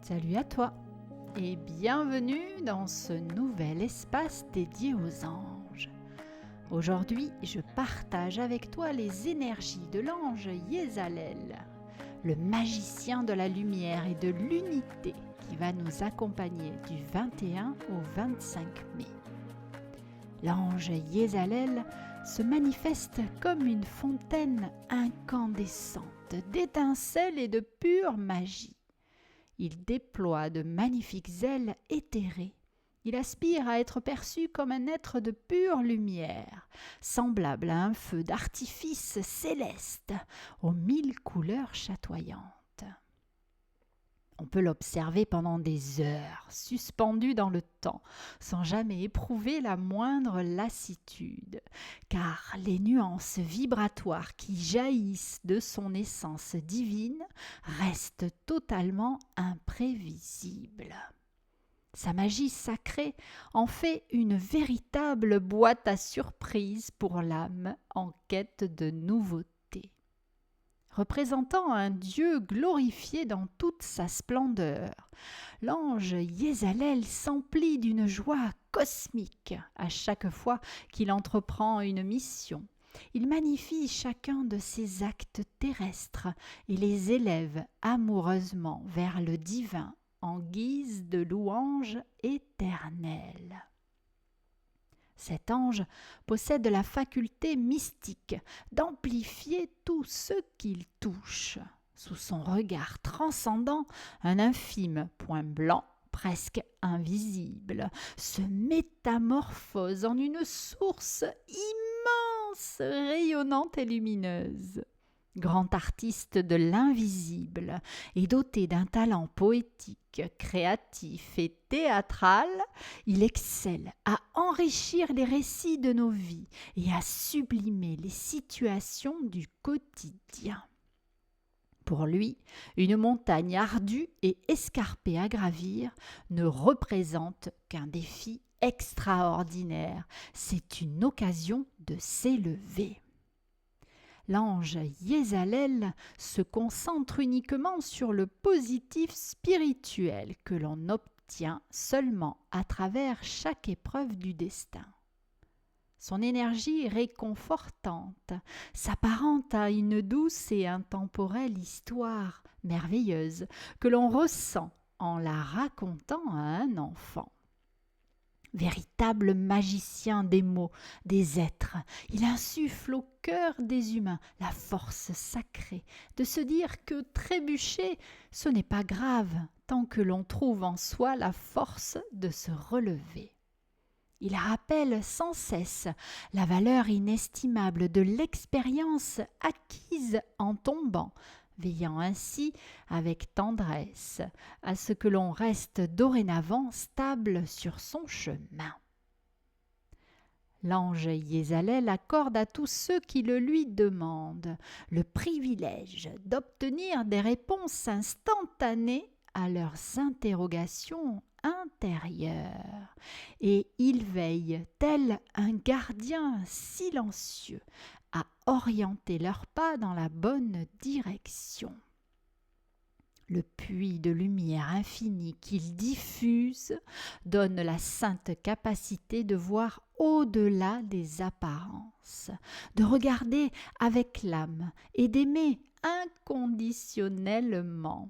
Salut à toi et bienvenue dans ce nouvel espace dédié aux anges. Aujourd'hui, je partage avec toi les énergies de l'ange Yézalel, le magicien de la lumière et de l'unité qui va nous accompagner du 21 au 25 mai. L'ange Yézalel se manifeste comme une fontaine incandescente d'étincelles et de pure magie. Il déploie de magnifiques ailes éthérées. Il aspire à être perçu comme un être de pure lumière, semblable à un feu d'artifice céleste aux 1000 couleurs chatoyantes. On peut l'observer pendant des heures, suspendu dans le temps, sans jamais éprouver la moindre lassitude, car les nuances vibratoires qui jaillissent de son essence divine restent totalement imprévisibles. Sa magie sacrée en fait une véritable boîte à surprises pour l'âme en quête de nouveautés. Représentant un Dieu glorifié dans toute sa splendeur, l'ange Yézalel s'emplit d'une joie cosmique à chaque fois qu'il entreprend une mission. Il magnifie chacun de ses actes terrestres et les élève amoureusement vers le divin en guise de louange éternelle. Cet ange possède la faculté mystique d'amplifier tout ce qu'il touche. Sous son regard transcendant, un infime point blanc, presque invisible, se métamorphose en une source immense, rayonnante et lumineuse. Grand artiste de l'invisible et doté d'un talent poétique, créatif et théâtral, il excelle à enrichir les récits de nos vies et à sublimer les situations du quotidien. Pour lui, une montagne ardue et escarpée à gravir ne représente qu'un défi extraordinaire. C'est une occasion de s'élever. L'ange Yézalel se concentre uniquement sur le positif spirituel que l'on obtient seulement à travers chaque épreuve du destin. Son énergie réconfortante s'apparente à une douce et intemporelle histoire merveilleuse que l'on ressent en la racontant à un enfant. Véritable magicien des mots, des êtres, il insuffle au cœur des humains la force sacrée de se dire que trébucher, ce n'est pas grave tant que l'on trouve en soi la force de se relever. Il rappelle sans cesse la valeur inestimable de l'expérience acquise en tombant, veillant ainsi avec tendresse à ce que l'on reste dorénavant stable sur son chemin. L'ange Yézalel accorde à tous ceux qui le lui demandent le privilège d'obtenir des réponses instantanées à leurs interrogations intérieures, et il veille, tel un gardien silencieux, à orienter leurs pas dans la bonne direction. Le puits de lumière infinie qu'il diffuse donne la sainte capacité de voir au-delà des apparences, de regarder avec l'âme et d'aimer inconditionnellement.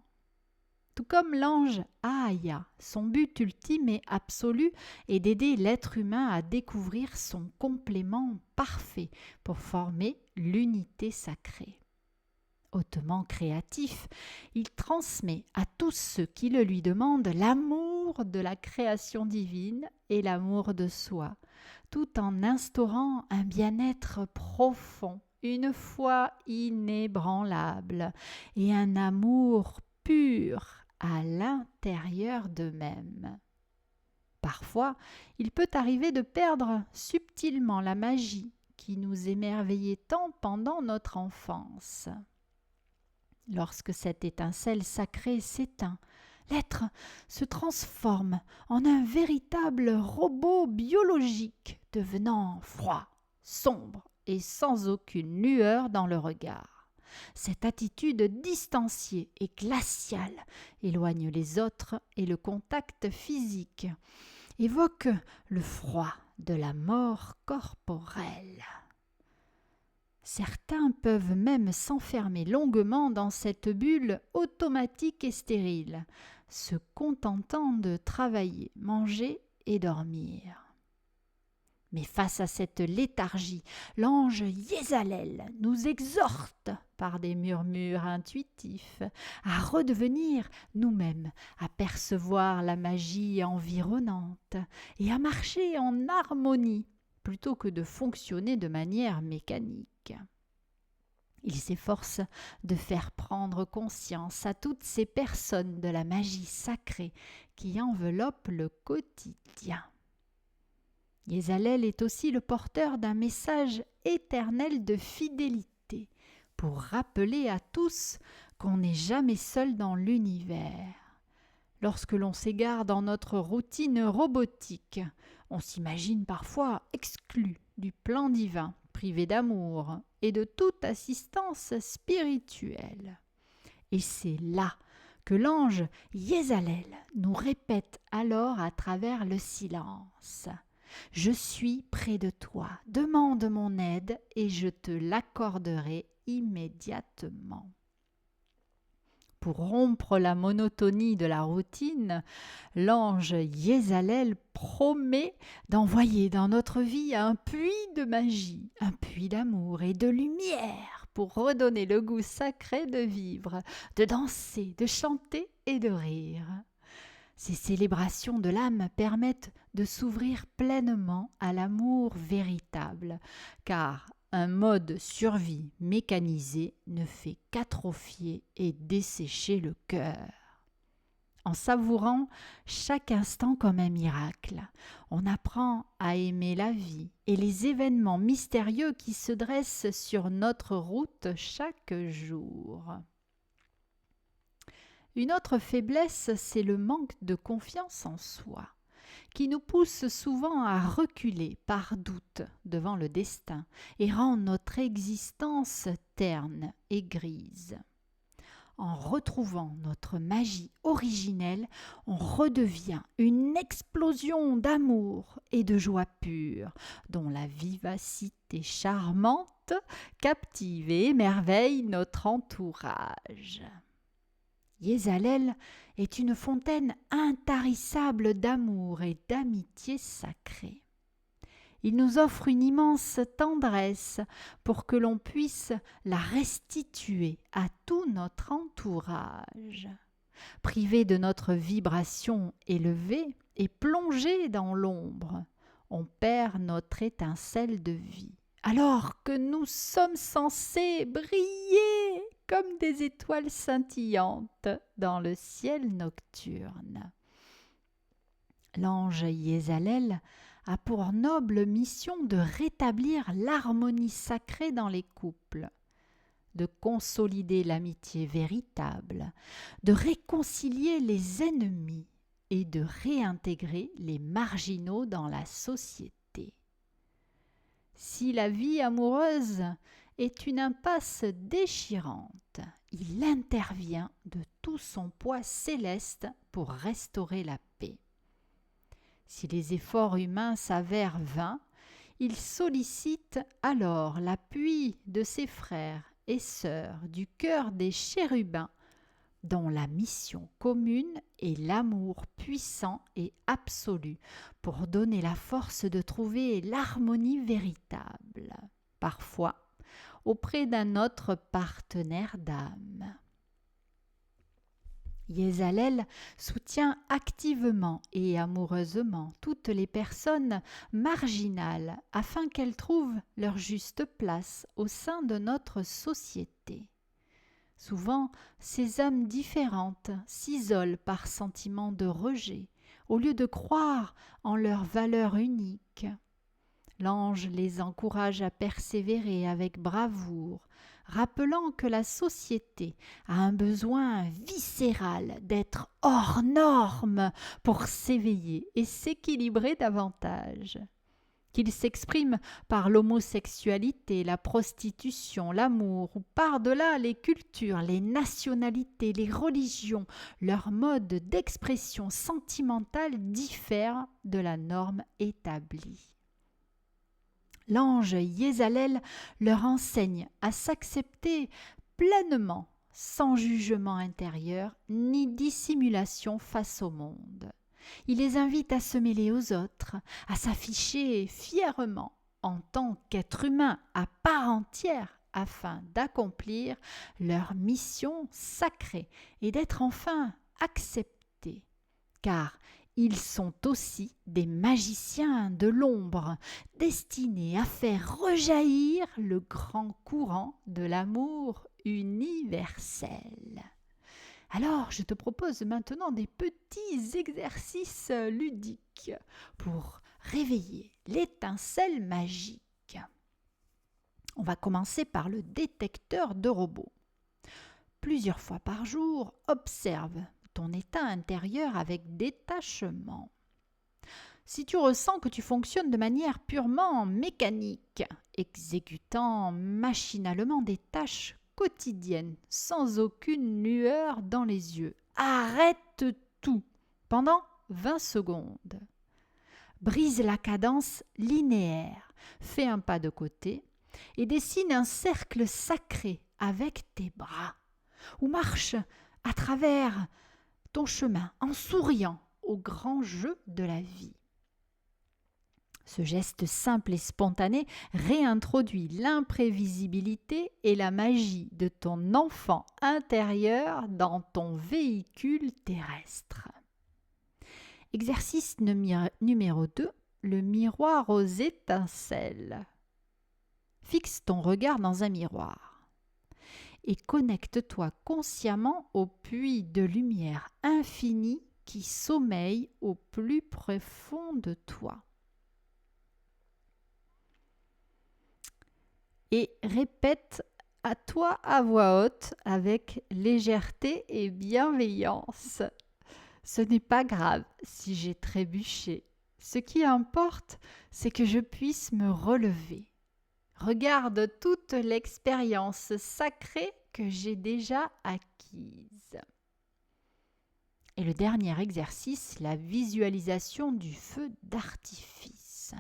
Tout comme l'ange Ahaya, son but ultime et absolu est d'aider l'être humain à découvrir son complément parfait pour former l'unité sacrée. Hautement créatif, il transmet à tous ceux qui le lui demandent l'amour de la création divine et l'amour de soi, tout en instaurant un bien-être profond, une foi inébranlable et un amour pur à l'intérieur d'eux-mêmes. Parfois, il peut arriver de perdre subtilement la magie qui nous émerveillait tant pendant notre enfance. Lorsque cette étincelle sacrée s'éteint, l'être se transforme en un véritable robot biologique, devenant froid, sombre et sans aucune lueur dans le regard. Cette attitude distanciée et glaciale éloigne les autres et le contact physique, évoque le froid de la mort corporelle. Certains peuvent même s'enfermer longuement dans cette bulle automatique et stérile, se contentant de travailler, manger et dormir. Mais face à cette léthargie, l'ange Yézalel nous exhorte par des murmures intuitifs à redevenir nous-mêmes, à percevoir la magie environnante et à marcher en harmonie plutôt que de fonctionner de manière mécanique. Il s'efforce de faire prendre conscience à toutes ces personnes de la magie sacrée qui enveloppe le quotidien. Yézalel est aussi le porteur d'un message éternel de fidélité pour rappeler à tous qu'on n'est jamais seul dans l'univers. Lorsque l'on s'égare dans notre routine robotique, on s'imagine parfois exclu du plan divin, privé d'amour et de toute assistance spirituelle. Et c'est là que l'ange Yézalel nous répète alors à travers le silence. « Je suis près de toi, demande mon aide et je te l'accorderai immédiatement. » Pour rompre la monotonie de la routine, l'ange Yézalel promet d'envoyer dans notre vie un puits de magie, un puits d'amour et de lumière pour redonner le goût sacré de vivre, de danser, de chanter et de rire. Ces célébrations de l'âme permettent de s'ouvrir pleinement à l'amour véritable, car un mode survie mécanisé ne fait qu'atrophier et dessécher le cœur. En savourant chaque instant comme un miracle, on apprend à aimer la vie et les événements mystérieux qui se dressent sur notre route chaque jour. Une autre faiblesse, c'est le manque de confiance en soi, qui nous pousse souvent à reculer par doute devant le destin et rend notre existence terne et grise. En retrouvant notre magie originelle, on redevient une explosion d'amour et de joie pure, dont la vivacité charmante captive et émerveille notre entourage. Yézalel est une fontaine intarissable d'amour et d'amitié sacrée. Il nous offre une immense tendresse pour que l'on puisse la restituer à tout notre entourage. Privé de notre vibration élevée et plongé dans l'ombre, on perd notre étincelle de vie, alors que nous sommes censés briller comme des étoiles scintillantes dans le ciel nocturne. L'ange Yézalel a pour noble mission de rétablir l'harmonie sacrée dans les couples, de consolider l'amitié véritable, de réconcilier les ennemis et de réintégrer les marginaux dans la société. Si la vie amoureuse est une impasse déchirante, il intervient de tout son poids céleste pour restaurer la paix. Si les efforts humains s'avèrent vains, il sollicite alors l'appui de ses frères et sœurs du cœur des chérubins, dont la mission commune est l'amour puissant et absolu pour donner la force de trouver l'harmonie véritable, parfois auprès d'un autre partenaire d'âme. Yézalel soutient activement et amoureusement toutes les personnes marginales afin qu'elles trouvent leur juste place au sein de notre société. Souvent, ces âmes différentes s'isolent par sentiment de rejet, au lieu de croire en leur valeur unique. L'ange les encourage à persévérer avec bravoure, rappelant que la société a un besoin viscéral d'être hors norme pour s'éveiller et s'équilibrer davantage. Qu'il s'exprime par l'homosexualité, la prostitution, l'amour, ou par-delà les cultures, les nationalités, les religions, leur mode d'expression sentimentale diffère de la norme établie. L'ange Yézalel leur enseigne à s'accepter pleinement, sans jugement intérieur ni dissimulation face au monde. Il les invite à se mêler aux autres, à s'afficher fièrement en tant qu'être humain à part entière afin d'accomplir leur mission sacrée et d'être enfin acceptés. Car ils sont aussi des magiciens de l'ombre, destinés à faire rejaillir le grand courant de l'amour universel. Alors, je te propose maintenant des petits exercices ludiques pour réveiller l'étincelle magique. On va commencer par le détecteur de robots. Plusieurs fois par jour, observe ton état intérieur avec détachement. Si tu ressens que tu fonctionnes de manière purement mécanique, exécutant machinalement des tâches quotidienne, sans aucune lueur dans les yeux. Arrête tout pendant 20 secondes. Brise la cadence linéaire, fais un pas de côté et dessine un cercle sacré avec tes bras, ou marche à travers ton chemin en souriant au grand jeu de la vie. Ce geste simple et spontané réintroduit l'imprévisibilité et la magie de ton enfant intérieur dans ton véhicule terrestre. Exercice numéro 2, le miroir aux étincelles. Fixe ton regard dans un miroir et connecte-toi consciemment au puits de lumière infinie qui sommeille au plus profond de toi. Et répète à toi à voix haute avec légèreté et bienveillance. Ce n'est pas grave si j'ai trébuché. Ce qui importe, c'est que je puisse me relever. Regarde toute l'expérience sacrée que j'ai déjà acquise. Et le dernier exercice, la visualisation du feu d'artifice.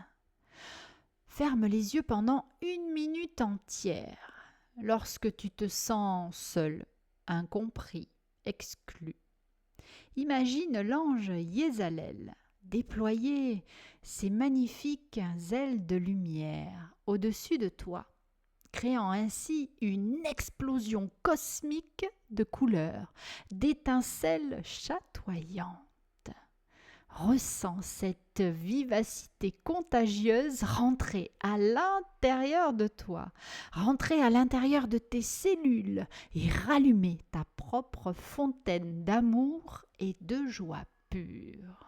Ferme les yeux pendant 1 minute entière lorsque tu te sens seul, incompris, exclu. Imagine l'ange Yézalel déployer ses magnifiques ailes de lumière au-dessus de toi, créant ainsi une explosion cosmique de couleurs, d'étincelles chatoyantes. Ressens cette vivacité contagieuse rentrer à l'intérieur de toi, rentrer à l'intérieur de tes cellules et rallumer ta propre fontaine d'amour et de joie pure.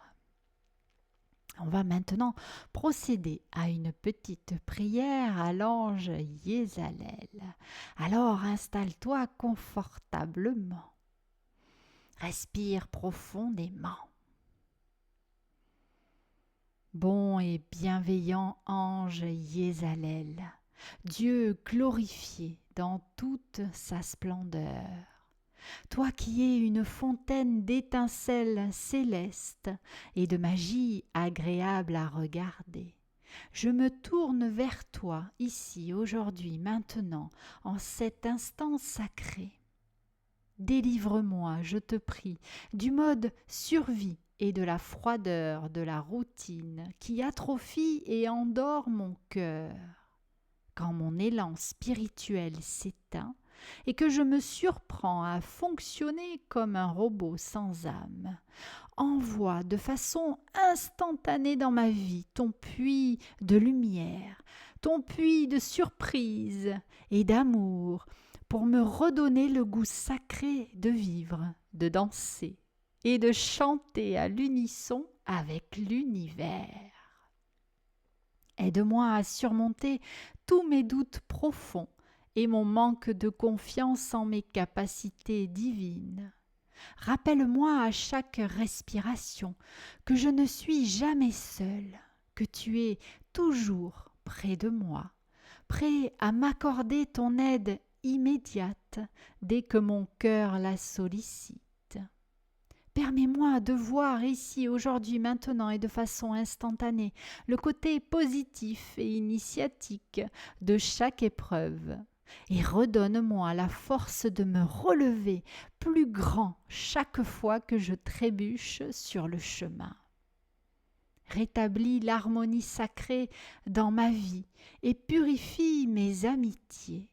On va maintenant procéder à une petite prière à l'ange Yézalel. Alors installe-toi confortablement. Respire profondément. Bon et bienveillant ange Yézalel, Dieu glorifié dans toute sa splendeur, toi qui es une fontaine d'étincelles célestes et de magie agréable à regarder, je me tourne vers toi ici, aujourd'hui, maintenant, en cet instant sacré. Délivre-moi, je te prie, du mode survie et de la froideur de la routine qui atrophie et endort mon cœur. Quand mon élan spirituel s'éteint et que je me surprends à fonctionner comme un robot sans âme, envoie de façon instantanée dans ma vie ton puits de lumière, ton puits de surprise et d'amour pour me redonner le goût sacré de vivre, de danser et de chanter à l'unisson avec l'univers. Aide-moi à surmonter tous mes doutes profonds et mon manque de confiance en mes capacités divines. Rappelle-moi à chaque respiration que je ne suis jamais seule, que tu es toujours près de moi, prêt à m'accorder ton aide immédiate dès que mon cœur la sollicite. Permets-moi de voir ici, aujourd'hui, maintenant et de façon instantanée le côté positif et initiatique de chaque épreuve et redonne-moi la force de me relever plus grand chaque fois que je trébuche sur le chemin. Rétablis l'harmonie sacrée dans ma vie et purifie mes amitiés.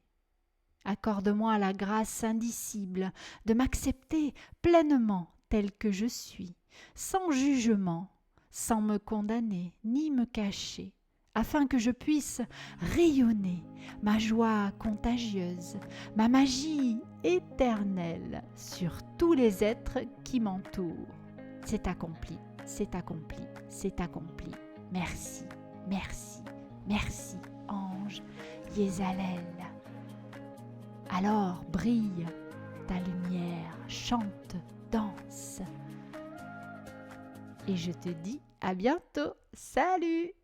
Accorde-moi la grâce indicible de m'accepter pleinement tel que je suis, sans jugement, sans me condamner ni me cacher, afin que je puisse rayonner ma joie contagieuse, ma magie éternelle sur tous les êtres qui m'entourent. C'est accompli, c'est accompli, c'est accompli. Merci, merci, merci, ange Yézalel. Alors brille ta lumière, chante, danse. Et je te dis à bientôt. Salut!